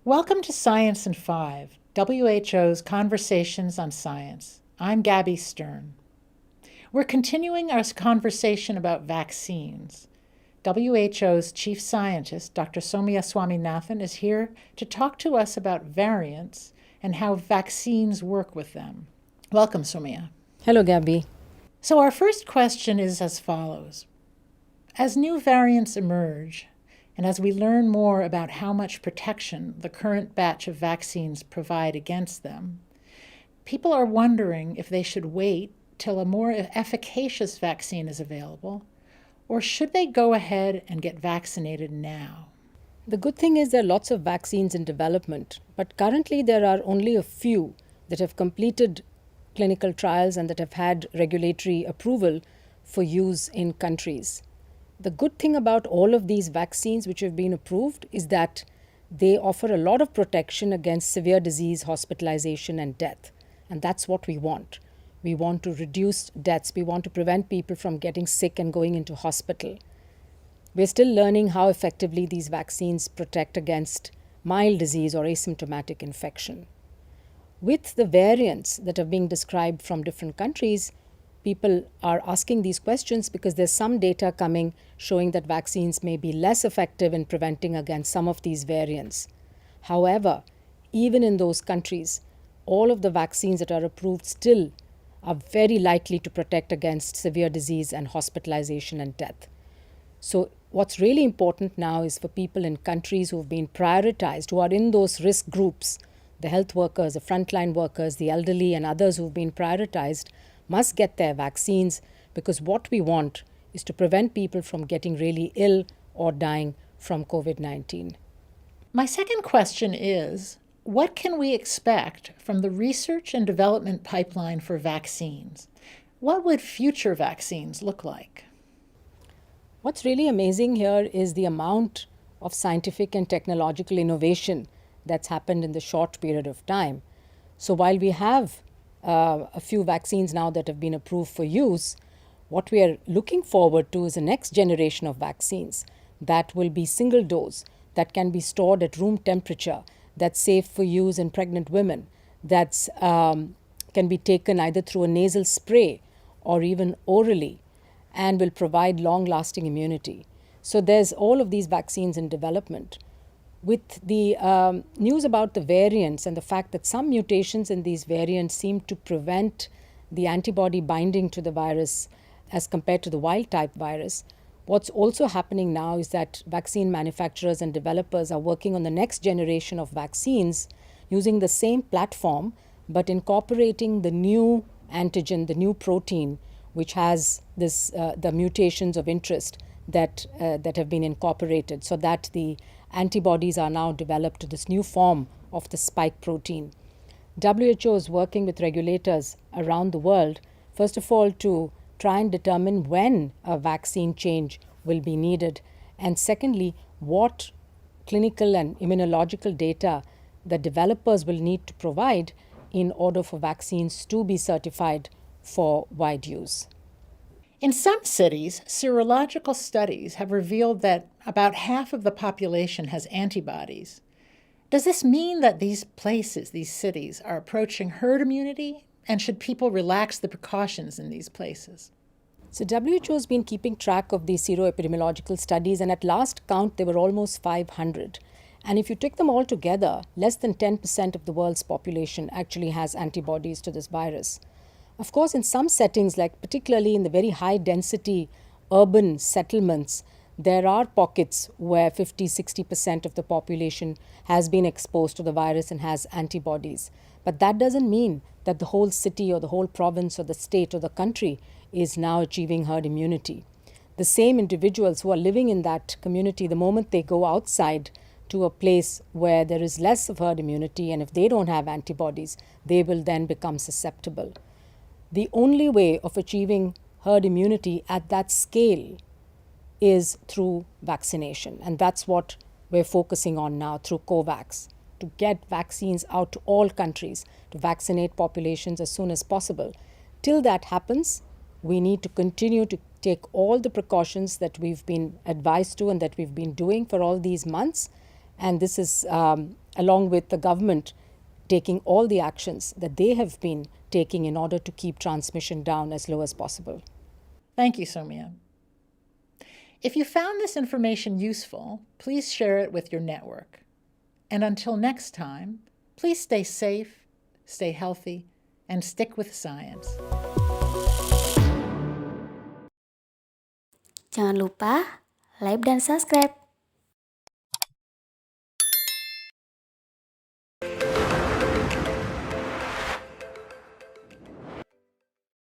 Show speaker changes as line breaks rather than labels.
Welcome to Science in 5, WHO's Conversations on Science. I'm Gabby Stern. We're continuing our conversation about vaccines. WHO's chief scientist, Dr. Swaminathan, is here to talk to us about variants and how vaccines work with them. Welcome, Soumya.
Hello, Gabby.
So our first question is as follows. As new variants emerge, and as we learn more about how much protection the current batch of vaccines provide against them, people are wondering if they should wait till a more efficacious vaccine is available, or should they go ahead and get vaccinated now?
The good thing is there are lots of vaccines in development, but currently there are only a few that have completed clinical trials and that have had regulatory approval for use in countries. The good thing about all of these vaccines which have been approved is that they offer a lot of protection against severe disease, hospitalization, and death. And that's what we want. We want to reduce deaths. We want to prevent people from getting sick and going into hospital. We're still learning how effectively these vaccines protect against mild disease or asymptomatic infection. With the variants that are being described from different countries, people are asking these questions because there's some data coming showing that vaccines may be less effective in preventing against some of these variants. However, even in those countries, all of the vaccines that are approved still are very likely to protect against severe disease and hospitalization and death. So what's really important now is for people in countries who have been prioritized, who are in those risk groups, the health workers, the frontline workers, the elderly, and others who've been prioritized, must get their vaccines, because what we want is to prevent people from getting really ill or dying from COVID-19.
My second question is, what can we expect from the research and development pipeline for vaccines? What would future vaccines look like?
What's really amazing here is the amount of scientific and technological innovation that's happened in the short period of time. So while we have a few vaccines now that have been approved for use, what we are looking forward to is the next generation of vaccines that will be single dose, that can be stored at room temperature, that's safe for use in pregnant women, that's can be taken either through a nasal spray or even orally, and will provide long-lasting immunity. So there's all of these vaccines in development. With the news about the variants and the fact that some mutations in these variants seem to prevent the antibody binding to the virus as compared to the wild-type virus, what's also happening now is that vaccine manufacturers and developers are working on the next generation of vaccines using the same platform, but incorporating the new antigen, the new protein, which has this the mutations of interest that have been incorporated, so that the antibodies are now developed to this new form of the spike protein. WHO is working with regulators around the world, first of all, to try and determine when a vaccine change will be needed, and secondly, what clinical and immunological data the developers will need to provide in order for vaccines to be certified for wide use.
In some cities, serological studies have revealed that about half of the population has antibodies. Does this mean that these places, these cities, are approaching herd immunity? And should people relax the precautions in these places?
So WHO has been keeping track of these seroepidemiological studies, and at last count, there were almost 500. And if you take them all together, less than 10% of the world's population actually has antibodies to this virus. Of course, in some settings, like particularly in the very high-density urban settlements, there are pockets where 50-60% of the population has been exposed to the virus and has antibodies. But that doesn't mean that the whole city or the whole province or the state or the country is now achieving herd immunity. The same individuals who are living in that community, the moment they go outside to a place where there is less of herd immunity, and if they don't have antibodies, they will then become susceptible. The only way of achieving herd immunity at that scale is through vaccination. And that's what we're focusing on now through COVAX, to get vaccines out to all countries, to vaccinate populations as soon as possible. Till that happens, we need to continue to take all the precautions that we've been advised to and that we've been doing for all these months, And this is along with the government taking all the actions that they have been taking in order to keep transmission down as low as possible.
Thank you, Soumya. If you found this information useful, please share it with your network. And until next time, please stay safe, stay healthy, and stick with science.
Jangan lupa like dan subscribe.